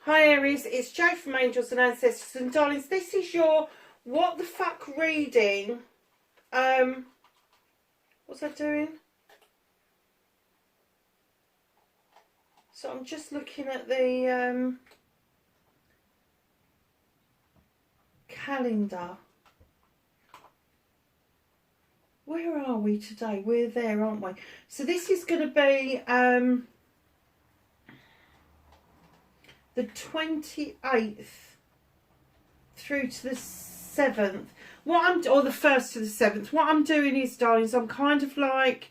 Hi Aries, it's Jo from Angels and Ancestors, and darlings, this is your what the fuck reading. What's I doing? So I'm just looking at the calendar. Where are we today? We're there, aren't we? So this is going to be the 28th through to the 7th. Or the 1st to the 7th. What I'm doing is, darlings, I'm kind of like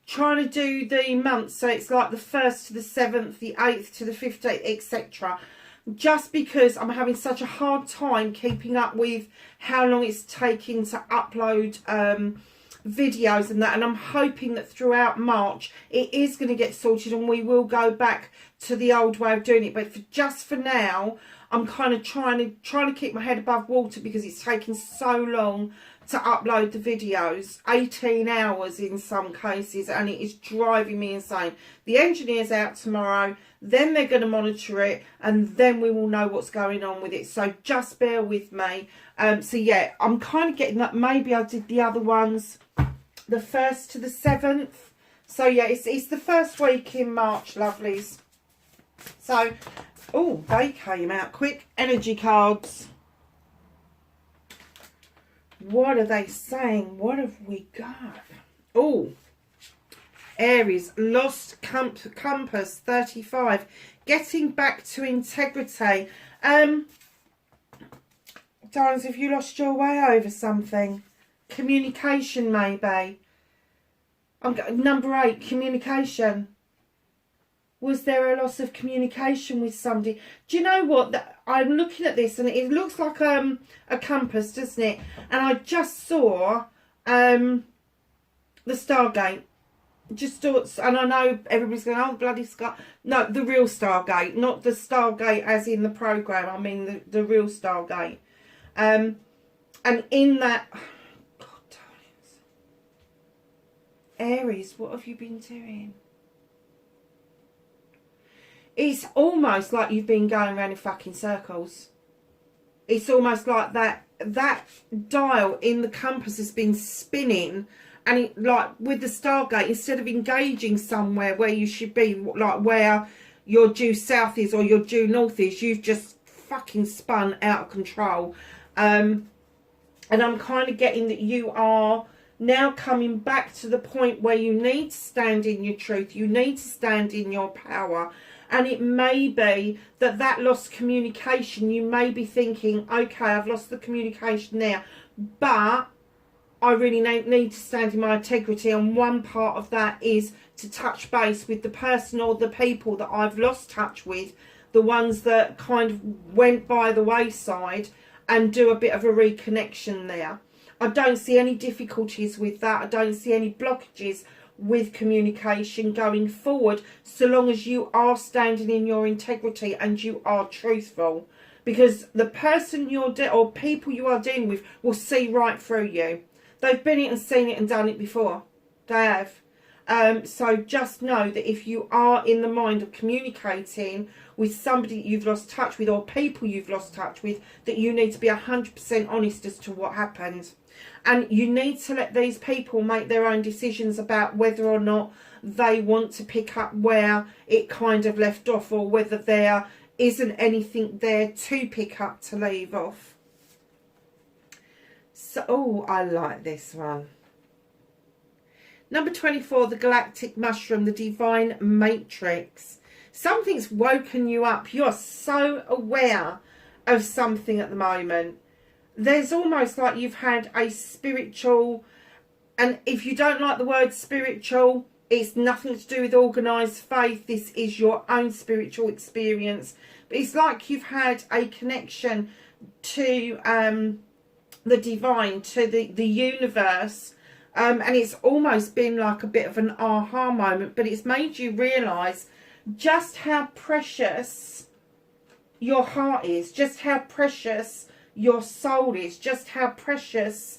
trying to do the months, so it's like the 1st to the 7th, the 8th to the 15th, etc. Just because I'm having such a hard time keeping up with how long it's taking to upload videos and that, and I'm hoping that throughout March it is going to get sorted and we will go back to the old way of doing it. But just for now, I'm kind of trying to keep my head above water because it's taking so long to upload the videos, 18 hours in some cases, and it is driving me insane. The engineer's out tomorrow, then they're going to monitor it, and then we will know what's going on with it. So just bear with me. So yeah, I'm kind of getting that. Maybe I did the other ones the 1st to the 7th. So yeah, it's the first week in March, lovelies. So, oh, they came out quick. Energy cards. What are they saying? What have we got? Oh, Aries, lost compass, 35. Getting back to integrity. Darlings, have you lost your way over something? Communication, maybe. Number 8, communication. Was there a loss of communication with somebody? Do you know what? I'm looking at this and it looks like a compass, doesn't it? And I just saw the Stargate. Just thought, and I know everybody's going, oh, bloody Star. No, the real Stargate, not the Stargate as in the program. I mean the real Stargate. And in that, God, darlings. Aries, what have you been doing? It's almost like you've been going around in fucking circles. It's almost like that dial in the compass has been spinning, and it, like with the Stargate, instead of engaging somewhere where you should be, like where your due south is or your due north is, you've just fucking spun out of control. And I'm kind of getting that you are now coming back to the point where you need to stand in your truth. You need to stand in your power. And it may be that lost communication, you may be thinking, okay, I've lost the communication there, but I really need to stand in my integrity. And one part of that is to touch base with the person or the people that I've lost touch with, the ones that kind of went by the wayside, and do a bit of a reconnection there. I don't see any difficulties with that. I don't see any blockages with communication going forward, so long as you are standing in your integrity and you are truthful, because the person or people you are dealing with will see right through you. They've been it and seen it and done it before. They have. So just know that if you are in the mind of communicating with somebody you've lost touch with or people you've lost touch with, that you need to be 100% honest as to what happened. And you need to let these people make their own decisions about whether or not they want to pick up where it kind of left off, or whether there isn't anything there to pick up to leave off. So, oh, I like this one. Number 24, the galactic mushroom, the divine matrix. Something's woken you up. You're so aware of something at the moment. There's almost like you've had a spiritual, and if you don't like the word spiritual, it's nothing to do with organised faith. This is your own spiritual experience. But it's like you've had a connection to the divine, to the universe. And it's almost been like a bit of an aha moment, but it's made you realise just how precious your heart is, just how precious your soul is, just how precious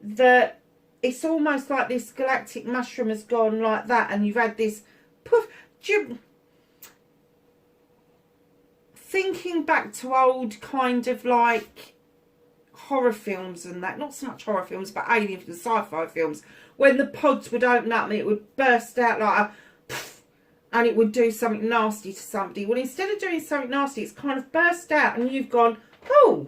that it's almost like this galactic mushroom has gone like that, and you've had this poof. thinking back to old kind of like horror films and that, not so much horror films, but alien films, sci-fi films, when the pods would open up and it would burst out like a poof, and it would do something nasty to somebody. Well, instead of doing something nasty, it's kind of burst out and you've gone, oh,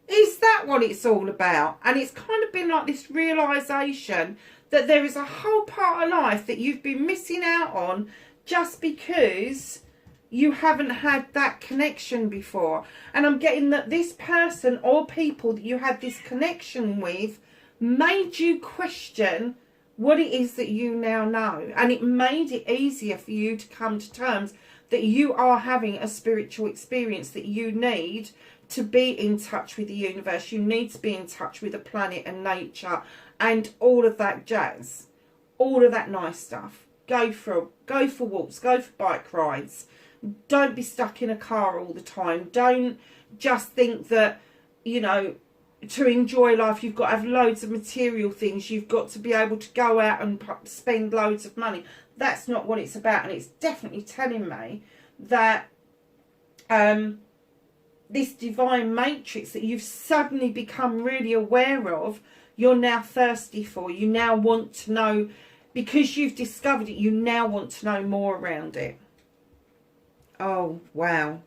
is that what it's all about? And it's kind of been like this realisation that there is a whole part of life that you've been missing out on just because you haven't had that connection before. And I'm getting that this person or people that you had this connection with made you question what it is that you now know. And it made it easier for you to come to terms that you are having a spiritual experience, that you need to be in touch with the universe. You need to be in touch with the planet and nature and all of that jazz. All of that nice stuff. Go for walks, go for bike rides. Don't be stuck in a car all the time. Don't just think that, you know, to enjoy life you've got to have loads of material things. You've got to be able to go out and spend loads of money. That's not what it's about. And it's definitely telling me that this divine matrix that you've suddenly become really aware of, you're now thirsty for. You now want to know, because you've discovered it, you now want to know more around it. Oh, wow.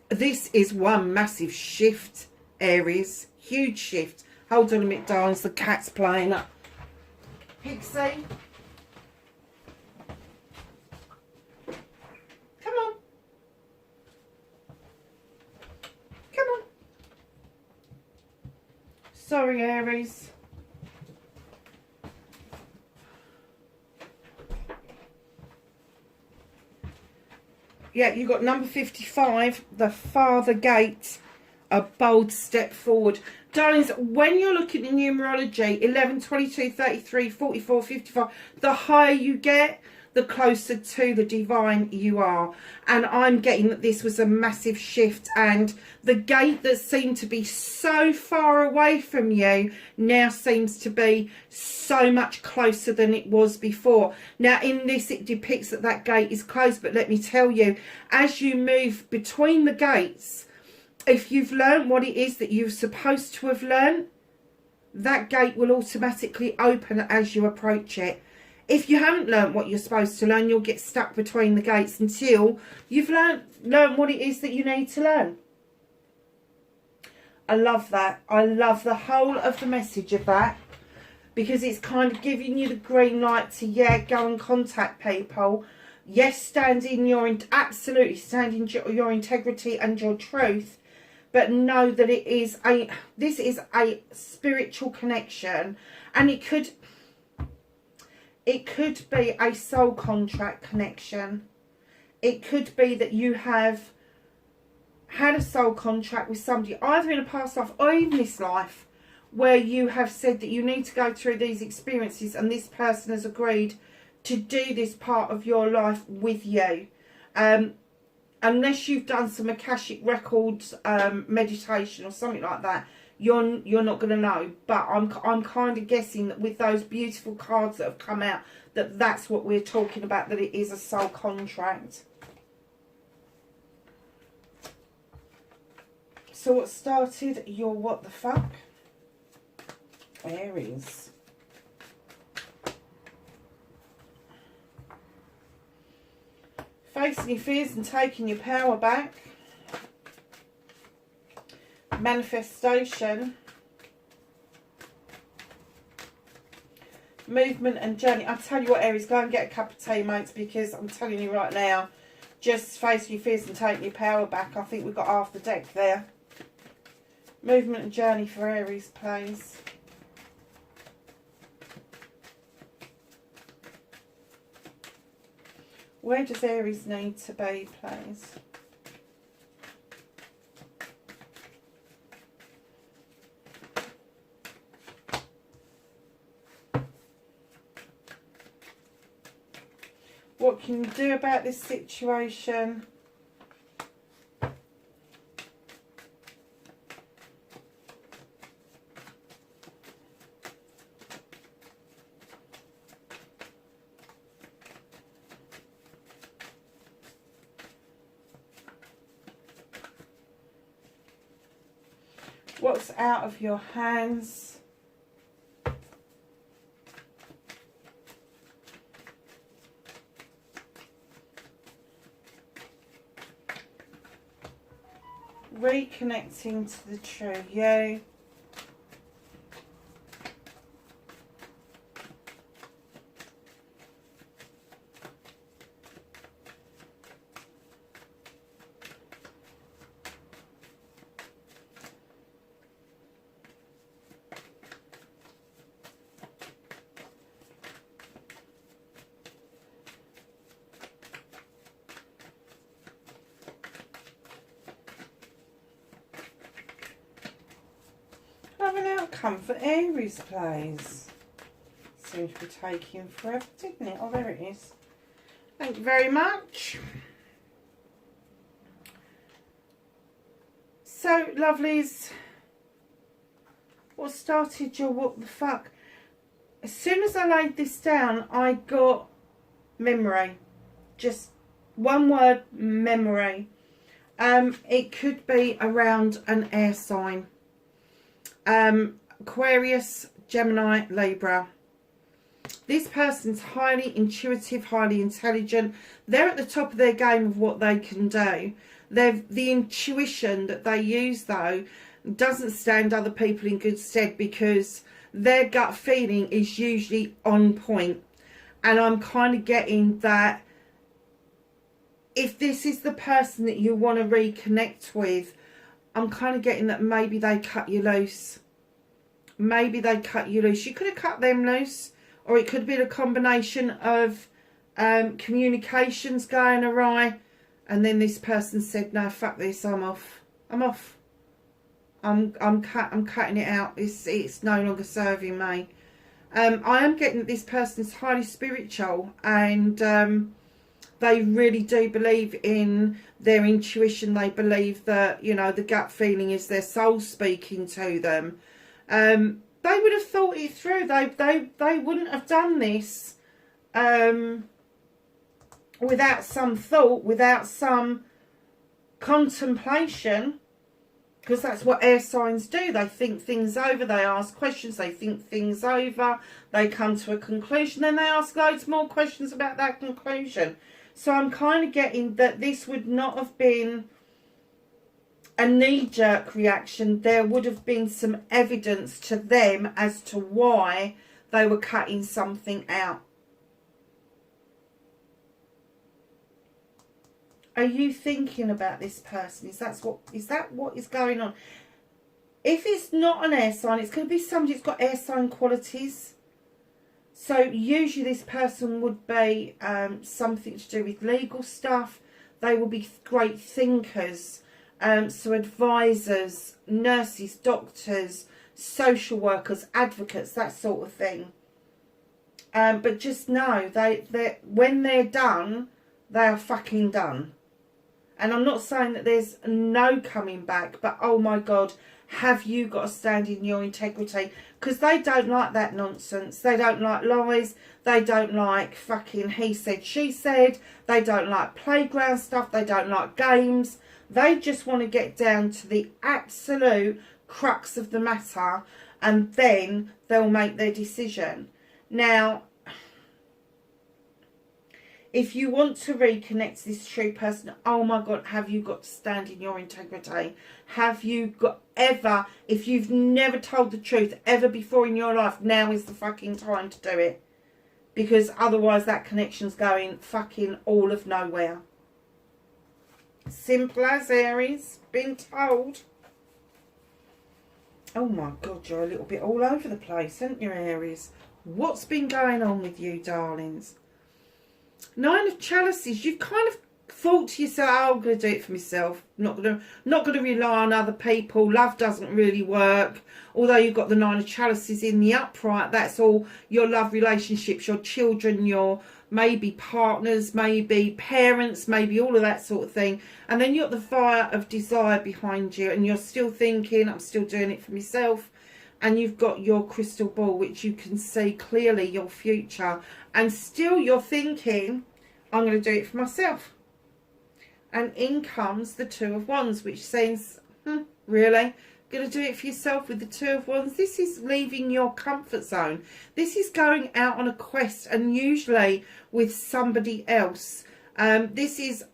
This is one massive shift, Aries. Huge shift. Hold on a minute, darlings. The cat's playing up. Pixie. Come on. Come on. Sorry, Aries. Yeah, you got number 55, the farther gate, a bold step forward. Darlings, when you're looking at numerology, 11, 22, 33, 44, 55, the higher you get, the closer to the divine you are. And I'm getting that this was a massive shift, and the gate that seemed to be so far away from you now seems to be so much closer than it was before. Now in this it depicts that that gate is closed, but let me tell you, as you move between the gates, if you've learned what it is that you're supposed to have learned, that gate will automatically open as you approach it. If you haven't learnt what you're supposed to learn, you'll get stuck between the gates until you've learnt what it is that you need to learn. I love that. I love the whole of the message of that, because it's kind of giving you the green light to, yeah, go and contact people. Yes, stand in your, absolutely stand in your integrity and your truth, but know that this is a spiritual connection, and it could be a soul contract connection. It could be that you have had a soul contract with somebody, either in a past life or even this life, where you have said that you need to go through these experiences, and this person has agreed to do this part of your life with you. Unless you've done some Akashic Records meditation or something like that, you're not going to know. But I'm kind of guessing that with those beautiful cards that have come out, that's what we're talking about, that it is a soul contract. So what started your what the fuck? Aries. Facing your fears and taking your power back. Manifestation. Movement and journey. I'll tell you what, Aries, go and get a cup of tea, mates, because I'm telling you right now, just facing your fears and taking your power back. I think we've got half the deck there. Movement and journey for Aries, please. Where does Aries need to be, please? What can you do about this situation? What's out of your hands? Reconnecting to the true you. An outcome for Aries, please. Seems to be taking forever, didn't it? Oh, there it is. Thank you very much. So, lovelies, what started your what the fuck? As soon as I laid this down, I got memory. Just one word, memory. It could be around an air sign. Aquarius, Gemini, Libra. This person's highly intuitive, highly intelligent. They're at the top of their game of what they can do. The intuition that they use, though, doesn't stand other people in good stead, because their gut feeling is usually on point. And I'm kind of getting that if this is the person that you want to reconnect with, I'm kind of getting that maybe they cut you loose. Maybe they cut you loose. You could have cut them loose, or it could have been a combination of communications going awry, and then this person said, "No, fuck this. I'm off. I'm off. I'm cutting it out. It's no longer serving me." I am getting that this person is highly spiritual, and they really do believe in their intuition. They believe that, you know, the gut feeling is their soul speaking to them. They would have thought it through. They wouldn't have done this without some thought, without some contemplation, because that's what air signs do. They think things over, they ask questions, they think things over, they come to a conclusion, then they ask loads more questions about that conclusion. So I'm kind of getting that this would not have been a knee-jerk reaction. There would have been some evidence to them as to why they were cutting something out. Are you thinking about this person? Is that what is going on? If it's not an air sign, it's going to be somebody that's got air sign qualities. So usually this person would be something to do with legal stuff. They will be great thinkers. So advisors, nurses, doctors, social workers, advocates, that sort of thing. But just know, when they're done, they are fucking done. And I'm not saying that there's no coming back, but oh my God, have you got to stand in your integrity? Because they don't like that nonsense. They don't like lies. They don't like fucking he said, she said. They don't like playground stuff. They don't like games. They just want to get down to the absolute crux of the matter, and then they'll make their decision. Now, if you want to reconnect to this true person, oh my God, have you got to stand in your integrity? Have you got ever, if you've never told the truth ever before in your life, now is the fucking time to do it. Because otherwise that connection's going fucking all of nowhere. Simple as, Aries. Been told. Oh my God, you're a little bit all over the place, aren't you, Aries? What's been going on with you, darlings? Nine of Chalices. You've kind of thought to yourself, oh, I'm going to do it for myself. Not going to rely on other people. Love doesn't really work. Although you've got the Nine of Chalices in the upright, that's all your love relationships, your children, your maybe partners, maybe parents, maybe all of that sort of thing. And then you've got the fire of desire behind you, and you're still thinking, I'm still doing it for myself. And you've got your crystal ball, which you can see clearly your future. And still you're thinking, I'm going to do it for myself. And in comes the Two of Wands, which says, really? Going to do it for yourself with the Two of Wands. This is leaving your comfort zone. This is going out on a quest, and usually with somebody else. This is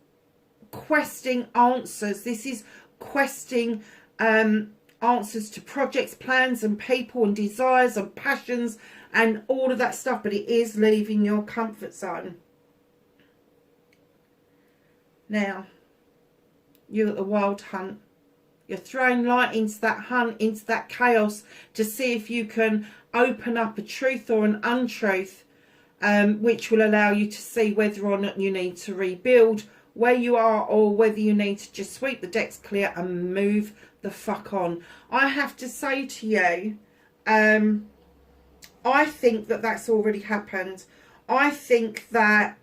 questing answers. This is questing answers to projects, plans and people and desires and passions and all of that stuff, but it is leaving your comfort zone. Now, you're at the wild hunt. You're throwing light into that hunt, into that chaos, to see if you can open up a truth or an untruth, which will allow you to see whether or not you need to rebuild where you are, or whether you need to just sweep the decks clear and move the fuck on. I have to say to you, I think that that's already happened. I think that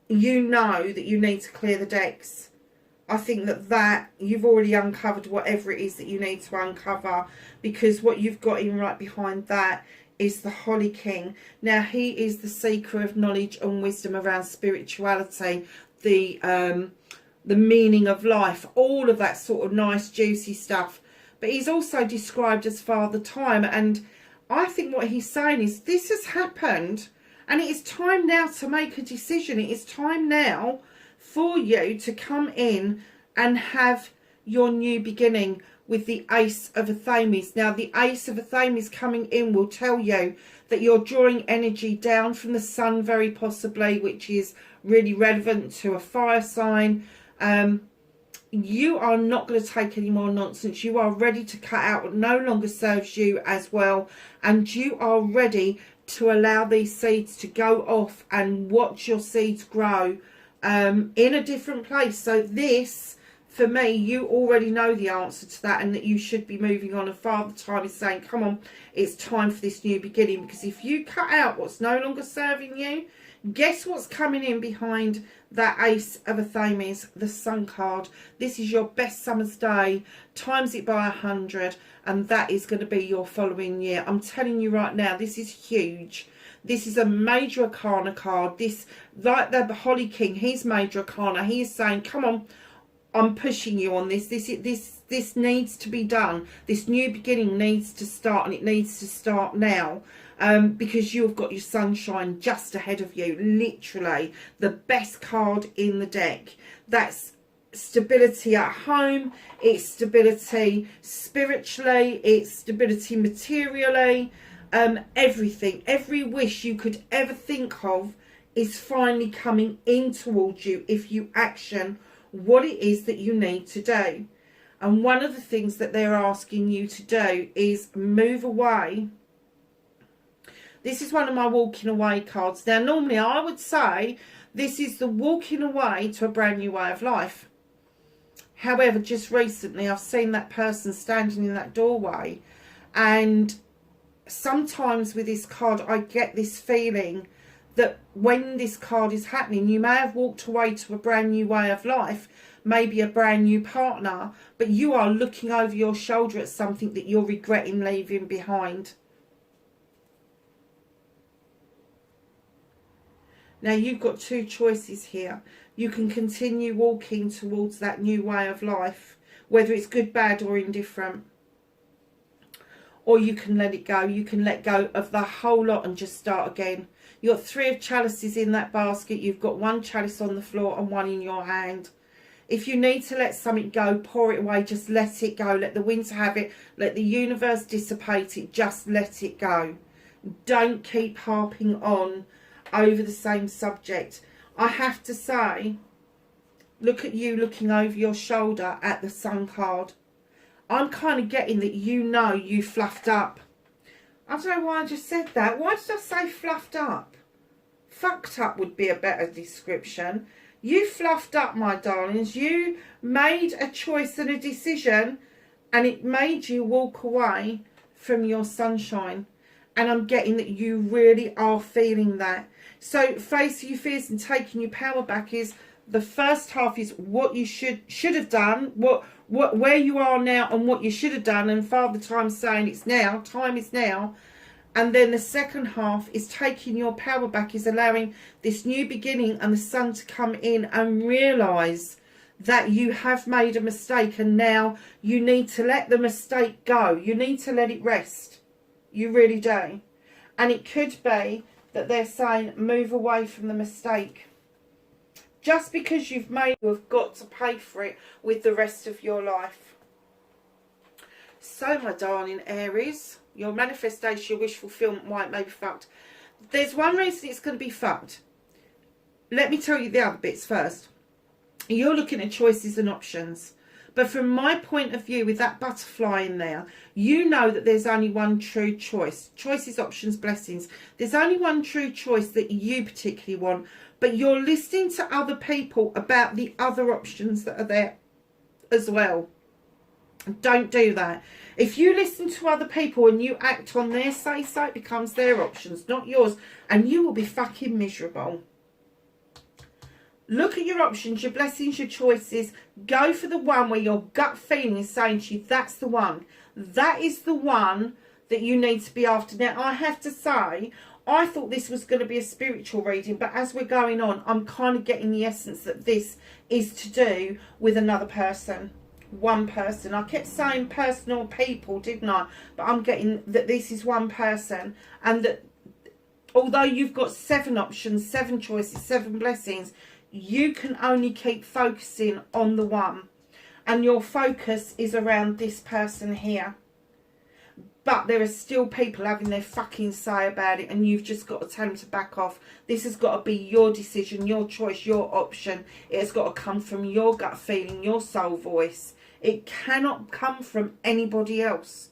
you know that you need to clear the decks. I think that you've already uncovered whatever it is that you need to uncover, because what you've got in right behind that is the Holly King. Now, he is the seeker of knowledge and wisdom around spirituality, the meaning of life, all of that sort of nice juicy stuff. But he's also described as Father Time, and I think what he's saying is this has happened, and it is time now to make a decision. It is time now for you to come in and have your new beginning with the Ace of Athames. Now, the Ace of Athames coming in will tell you that you're drawing energy down from the sun, very possibly, which is really relevant to a fire sign. You are not going to take any more nonsense. You are ready to cut out what no longer serves you as well, and you are ready to allow these seeds to go off and watch your seeds grow in a different place. So this, for me, you already know the answer to that, and that you should be moving on. And Father Time is saying, come on, it's time for this new beginning. Because if you cut out what's no longer serving you, guess what's coming in behind that Ace of Athames, the Sun card. This is your best summer's day, times it by 100, and that is going to be your following year. I'm telling you right now, this is huge. This is a major arcana card. This, like the Holly King, he's major arcana. He is saying, come on, I'm pushing you on this. This needs to be done. This new beginning needs to start, and it needs to start now. Because you've got your sunshine just ahead of you. Literally the best card in the deck. That's stability at home. It's stability spiritually. It's stability materially. Everything, every wish you could ever think of is finally coming in towards you if you action what it is that you need to do. And one of the things that they're asking you to do is move away. This is one of my walking away cards. Now, normally I would say this is the walking away to a brand new way of life. However, just recently I've seen that person standing in that doorway, and sometimes with this card I get this feeling that when this card is happening, you may have walked away to a brand new way of life, maybe a brand new partner, but you are looking over your shoulder at something that you're regretting leaving behind. Now, you've got two choices here. You can continue walking towards that new way of life, whether it's good, bad or indifferent. Or you can let it go. You can let go of the whole lot and just start again. You've got 3 of chalices in that basket. You've got 1 chalice on the floor and 1 in your hand. If you need to let something go, pour it away. Just let it go. Let the winds have it. Let the universe dissipate it. Just let it go. Don't keep harping on over the same subject. I have to say, look at you looking over your shoulder at the Sun card. I'm kind of getting that you know you fluffed up. I don't know why I just said that. Why did I say fluffed up? Fucked up would be a better description. You fluffed up, my darlings. You made a choice and a decision, and it made you walk away from your sunshine. And I'm getting that you really are feeling that. So facing your fears and taking your power back is, the first half is what you should have done, where you are now and what you should have done, and Father Time's saying it's now, time is now. And then the second half is taking your power back, is allowing this new beginning and the Sun to come in and realise that you have made a mistake and now you need to let the mistake go. You need to let it rest. You really do. And it could be that they're saying move away from the mistake. Just because you've made it, you've got to pay for it with the rest of your life. So, my darling Aries, your manifestation, your wish fulfillment, why it may be fucked. There's one reason it's going to be fucked. Let me tell you the other bits first. You're looking at choices and options. But from my point of view, with that butterfly in there, you know that there's only one true choice. Choices, options, blessings. There's only one true choice that you particularly want. But you're listening to other people about the other options that are there as well. Don't do that. If you listen to other people and you act on their say-so, it becomes their options, not yours. And you will be fucking miserable. Look at your options, your blessings, your choices. Go for the one where your gut feeling is saying to you, that's the one. That is the one that you need to be after. Now, I have to say, I thought this was going to be a spiritual reading, but as we're going on, I'm kind of getting the essence that this is to do with another person. One person. I kept saying personal people, didn't I? But I'm getting that this is one person, and that although you've got 7 options, 7 choices, 7 blessings, you can only keep focusing on the one, and your focus is around this person here. But there are still people having their fucking say about it, and you've just got to tell them to back off. This has got to be your decision, your choice, your option. It has got to come from your gut feeling, your soul voice. It cannot come from anybody else.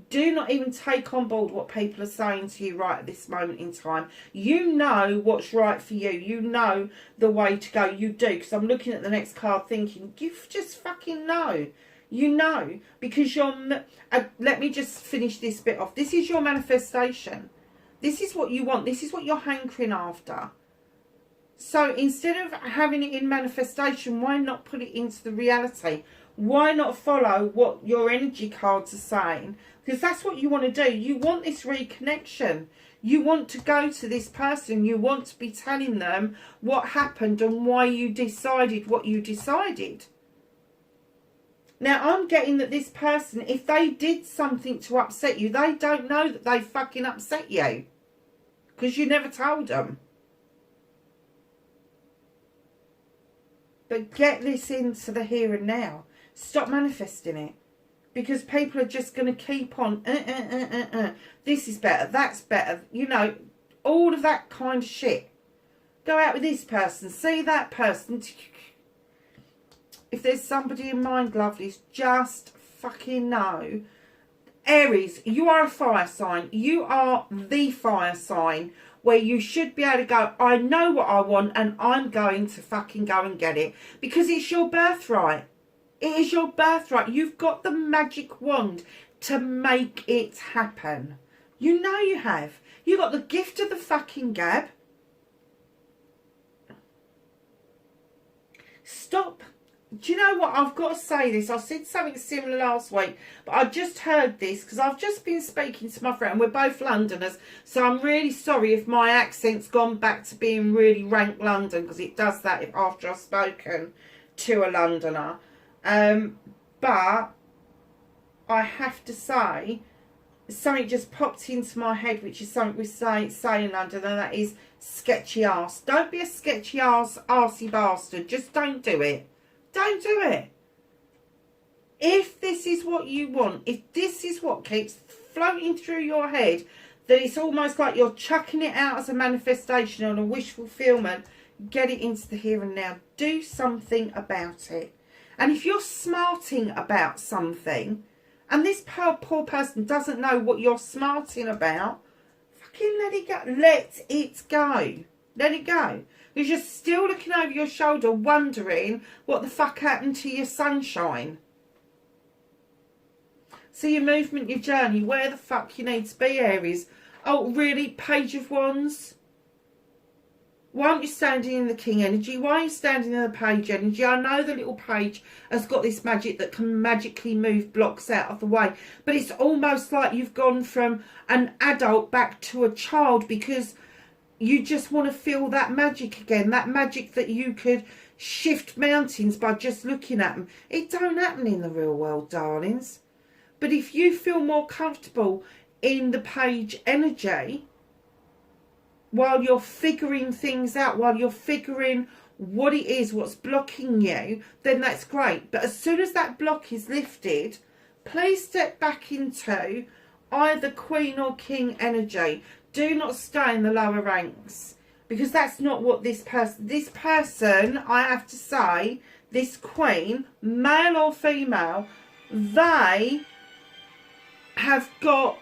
Do not even take on board what people are saying to you right at this moment in time. You know what's right for you. You know the way to go. You do. Because I'm looking at the next card thinking, you just fucking know. You know. Because you're... let me just finish this bit off. This is your manifestation. This is what you want. This is what you're hankering after. So instead of having it in manifestation, why not put it into the reality? Why not follow what your energy cards are saying? Because that's what you want to do. You want this reconnection. You want to go to this person. You want to be telling them what happened and why you decided what you decided. Now, I'm getting that this person, if they did something to upset you, they don't know that they fucking upset you. Because you never told them. But get this into the here and now. Stop manifesting it. Because people are just going to keep on, this is better, that's better, you know, all of that kind of shit. Go out with this person, see that person. If there's somebody in mind, lovelies, just fucking know. Aries, you are a fire sign. You are the fire sign where you should be able to go, I know what I want and I'm going to fucking go and get it. Because it's your birthright. It is your birthright. You've got the magic wand to make it happen. You know you have. You got the gift of the fucking gab. Stop. Do you know what? I've got to say this. I said something similar last week, but I just heard this because I've just been speaking to my friend, and we're both Londoners, so I'm really sorry if my accent's gone back to being really rank London, because it does that if after I've spoken to a Londoner. But I have to say, something just popped into my head, which is something we say in London, and that is sketchy arse. Don't be a sketchy arse, arsey bastard. Just don't do it. Don't do it. If this is what you want, if this is what keeps floating through your head, that it's almost like you're chucking it out as a manifestation and a wish fulfillment, get it into the here and now. Do something about it. And if you're smarting about something, and this poor person doesn't know what you're smarting about, fucking let it go. Let it go. Let it go. Because you're still looking over your shoulder wondering what the fuck happened to your sunshine. So your movement, your journey, where the fuck you need to be, Aries. Oh, really? Page of Wands? Why aren't you standing in the King energy? Why are you standing in the Page energy? I know the little page has got this magic that can magically move blocks out of the way. But it's almost like you've gone from an adult back to a child, because you just want to feel that magic again, that magic that you could shift mountains by just looking at them. It don't happen in the real world, darlings. But if you feel more comfortable in the page energy, while you're figuring things out, while you're figuring what it is, what's blocking you, then that's great. But as soon as that block is lifted, please step back into either Queen or King energy. Do not stay in the lower ranks, because that's not what this person, I have to say, this Queen, male or female, they have got,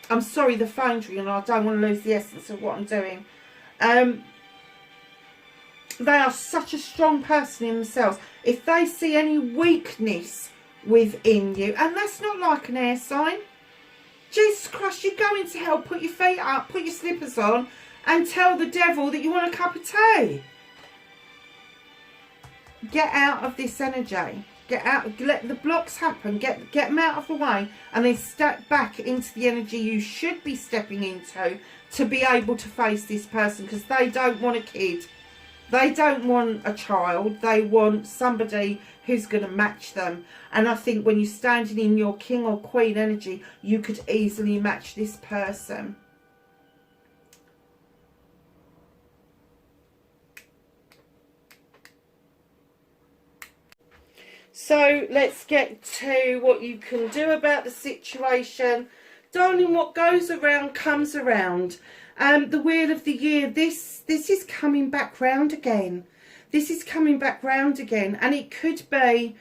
I'm sorry, the phone's ringing, I don't want to lose the essence of what I'm doing. They are such a strong person in themselves. If they see any weakness within you, and that's not like an air sign, Jesus Christ, you go into hell, put your feet up, put your slippers on, and tell the devil that you want a cup of tea. Get out of this energy. Get out, let the blocks happen, get them out of the way, and then step back into the energy you should be stepping into to be able to face this person, because they don't want a kid. They don't want a child. They want somebody who's going to match them. And I think when you're standing in your King or Queen energy, you could easily match this person. So let's get to what you can do about the situation. Darling, what goes around comes around. The Wheel of the Year, this is coming back round again. This is coming back round again. And it could be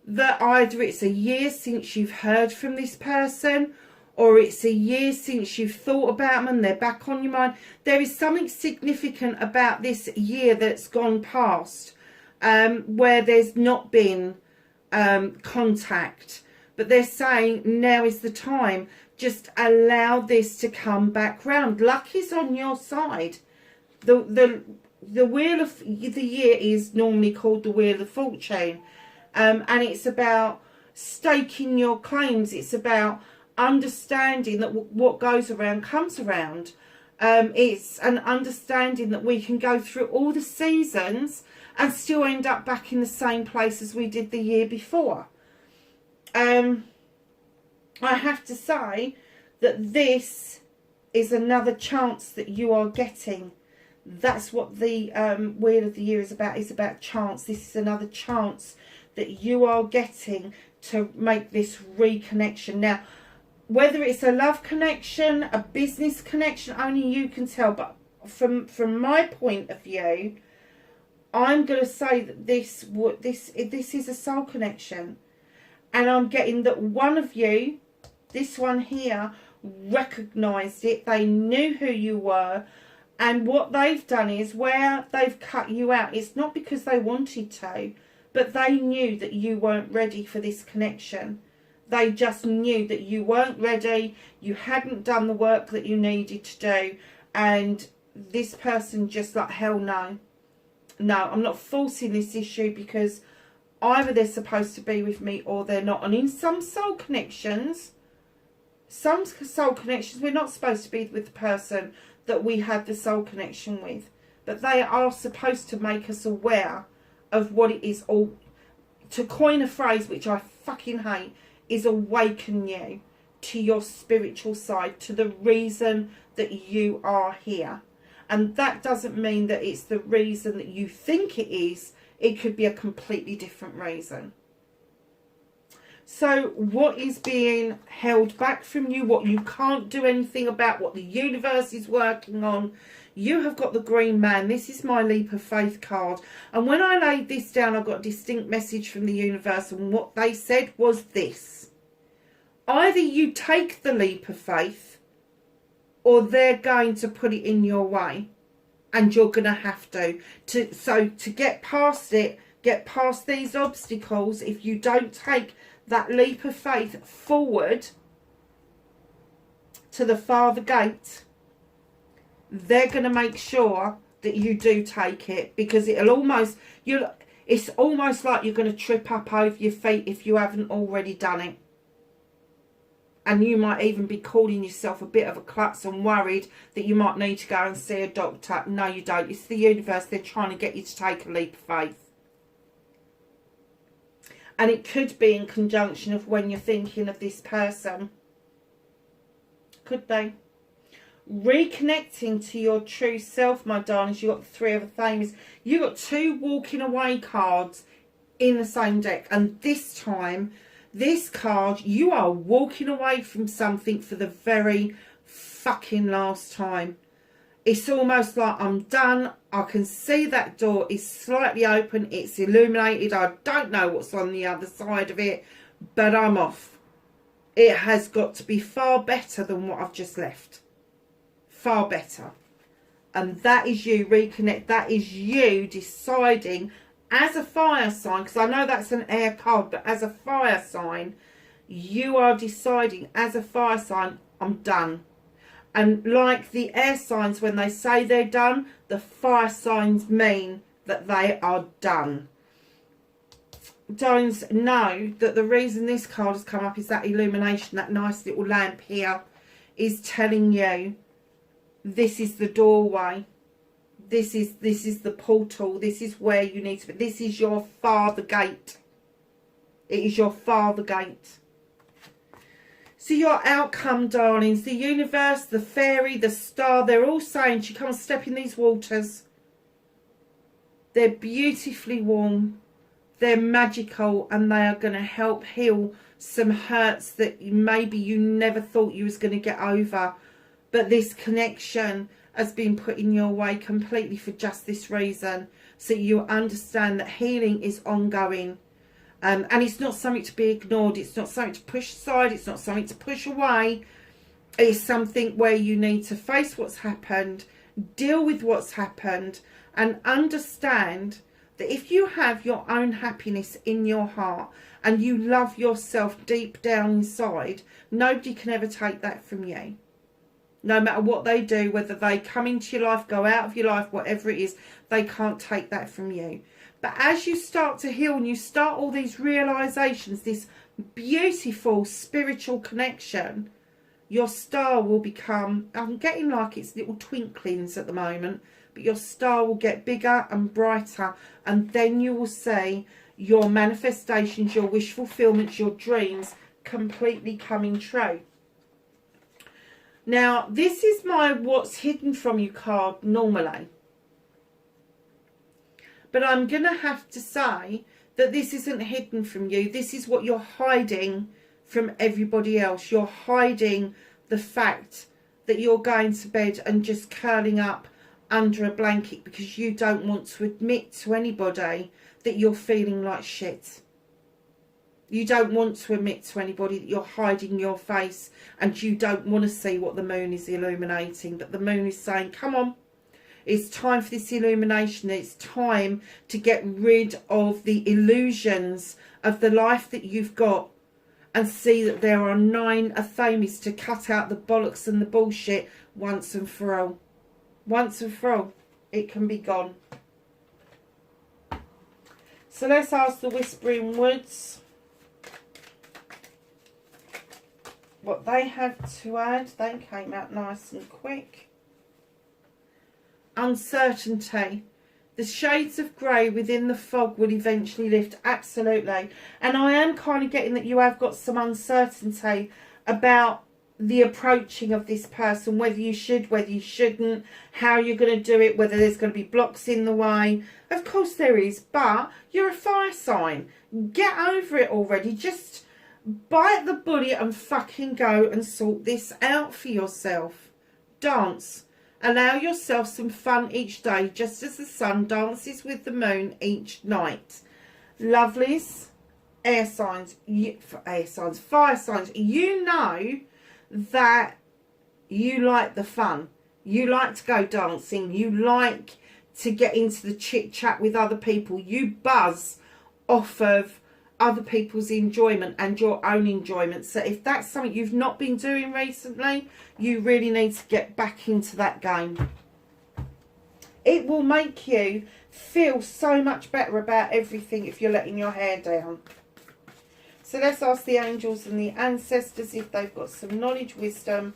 that either it's a year since you've heard from this person, or it's a year since you've thought about them and they're back on your mind. There is something significant about this year that's gone past, where there's not been contact. But they're saying now is the time. Just allow this to come back round. Luck is on your side. The Wheel of the Year is normally called the Wheel of Fortune. And it's about staking your claims. It's about understanding that what goes around comes around. It's an understanding that we can go through all the seasons and still end up back in the same place as we did the year before. I have to say that this is another chance that you are getting. That's what the Wheel of the Year is about. It's about chance. This is another chance that you are getting to make this reconnection. Now, whether it's a love connection, a business connection, only you can tell. But from my point of view, I'm going to say that this is a soul connection. And I'm getting that one of you, this one here, recognised it. They knew who you were. And what they've done is, where they've cut you out, it's not because they wanted to, but they knew that you weren't ready for this connection. They just knew that you weren't ready. You hadn't done the work that you needed to do. And this person just like, hell no. No, I'm not forcing this issue, because either they're supposed to be with me or they're not. And in some soul connections, we're not supposed to be with the person that we had the soul connection with. But they are supposed to make us aware of what it is. Or, to coin a phrase which I fucking hate, is awaken you to your spiritual side, to the reason that you are here. And that doesn't mean that it's the reason that you think it is. It could be a completely different reason. So what is being held back from you, what you can't do anything about, what the universe is working on? You have got the Green Man. This is my Leap of Faith card. And when I laid this down, I got a distinct message from the universe. And what they said was this: either you take the leap of faith, or they're going to put it in your way. And you're going to have to. So to get past it, get past these obstacles, if you don't take that leap of faith forward to the farther gate, they're going to make sure that you do take it, because it's almost like you're going to trip up over your feet if you haven't already done it. And you might even be calling yourself a bit of a klutz and worried that you might need to go and see a doctor. No, you don't. It's the universe. They're trying to get you to take a leap of faith. And it could be in conjunction of when you're thinking of this person. Could be. Reconnecting to your true self, my darlings. You got the Three of Thames. You got 2 walking away cards in the same deck. And this time, this card, you are walking away from something for the very fucking last time. It's almost like I'm done. I can see that door is slightly open. It's illuminated. I don't know what's on the other side of it, but I'm off. It has got to be far better than what I've just left. Far better. And that is you reconnect. That is you deciding as a fire sign, because I know that's an air card, but as a fire sign, you are deciding as a fire sign, I'm done. And like the air signs, when they say they're done, the fire signs mean that they are done. Darlings, know that the reason this card has come up is that illumination, that nice little lamp here is telling you this is the doorway. This is the portal. This is where you need to be. This is your father gate. It is your father gate. So your outcome, darlings, the universe, the fairy, the star, they're all saying to you, come and step in these waters. They're beautifully warm. They're magical, and they are going to help heal some hurts that maybe you never thought you was going to get over. But this connection has been put in your way completely for just this reason. So you understand that healing is ongoing. And it's not something to be ignored. It's not something to push aside. It's not something to push away. It's something where you need to face what's happened, deal with what's happened, and understand that if you have your own happiness in your heart and you love yourself deep down inside, nobody can ever take that from you. No matter what they do, whether they come into your life, go out of your life, whatever it is, they can't take that from you. But as you start to heal and you start all these realizations, this beautiful spiritual connection, your star will become, I'm getting like it's little twinklings at the moment, but your star will get bigger and brighter, and then you will see your manifestations, your wish fulfillments, your dreams completely coming true. Now, this is my what's hidden from you card normally. But I'm going to have to say that this isn't hidden from you. This is what you're hiding from everybody else. You're hiding the fact that you're going to bed and just curling up under a blanket because you don't want to admit to anybody that you're feeling like shit. You don't want to admit to anybody that you're hiding your face, and you don't want to see what the moon is illuminating. But the moon is saying, come on. It's time for this illumination. It's time to get rid of the illusions of the life that you've got and see that there are 9 Athames to cut out the bollocks and the bullshit once and for all. Once and for all, it can be gone. So let's ask the Whispering Woods what they have to add. They came out nice and quick. Uncertainty. The shades of grey within the fog will eventually lift. Absolutely. And I am kind of getting that you have got some uncertainty about the approaching of this person, whether you should, whether you shouldn't, how you're going to do it, whether there's going to be blocks in the way. Of course there is, but you're a fire sign. Get over it already. Just bite the bullet and fucking go and sort this out for yourself. Dance. Allow yourself some fun each day, just as the sun dances with the moon each night. Lovelies, air signs, fire signs, you know that you like the fun. You like to go dancing. You like to get into the chit chat with other people. You buzz off of other people's enjoyment and your own enjoyment. So if that's something you've not been doing recently, you really need to get back into that game. It will make you feel so much better about everything if you're letting your hair down. So let's ask the angels and the ancestors if they've got some knowledge, wisdom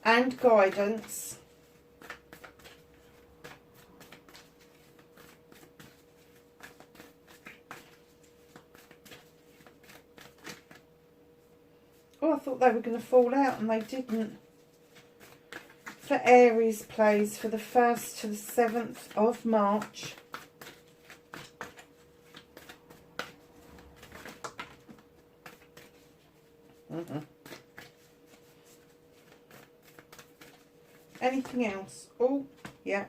and guidance. Oh, I thought they were going to fall out and they didn't. For Aries, please, for the 1st to the 7th of March. Anything else? Oh, yeah.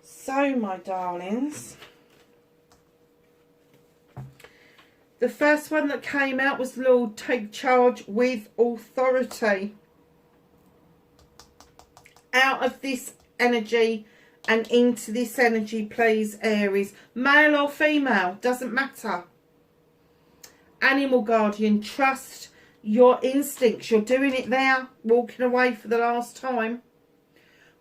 So, my darlings, the first one that came out was Lord, take charge with authority. Out of this energy and into this energy, please, Aries. Male or female, doesn't matter. Animal guardian, trust your instincts. You're doing it there, walking away for the last time.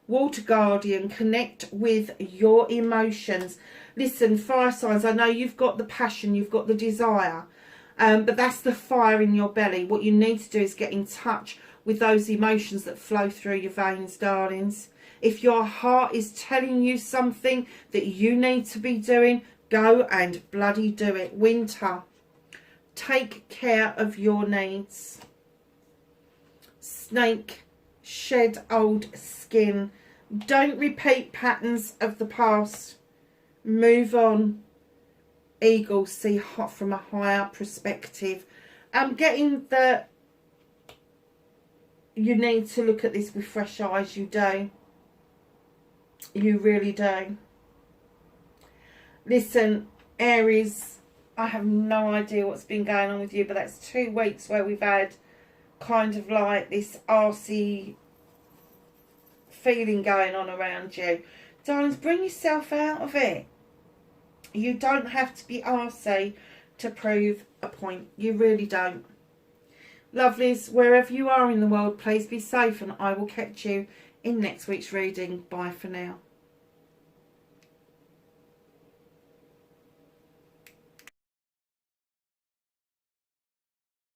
Water guardian, connect with your emotions. Listen, fire signs, I know you've got the passion, you've got the desire, but that's the fire in your belly. What you need to do is get in touch with those emotions that flow through your veins, darlings. If your heart is telling you something that you need to be doing, go and bloody do it. Winter, take care of your needs. Snake, shed old skin. Don't repeat patterns of the past. Move on. Eagle, see hot from a higher perspective. I'm getting the... You need to look at this with fresh eyes. You do. You really do. Listen, Aries, I have no idea what's been going on with you, but that's 2 weeks where we've had kind of like this arsey feeling going on around you. Darlings, bring yourself out of it. You don't have to be arsey to prove a point. You really don't. Lovelies, wherever you are in the world, please be safe, and I will catch you in next week's reading. Bye for now.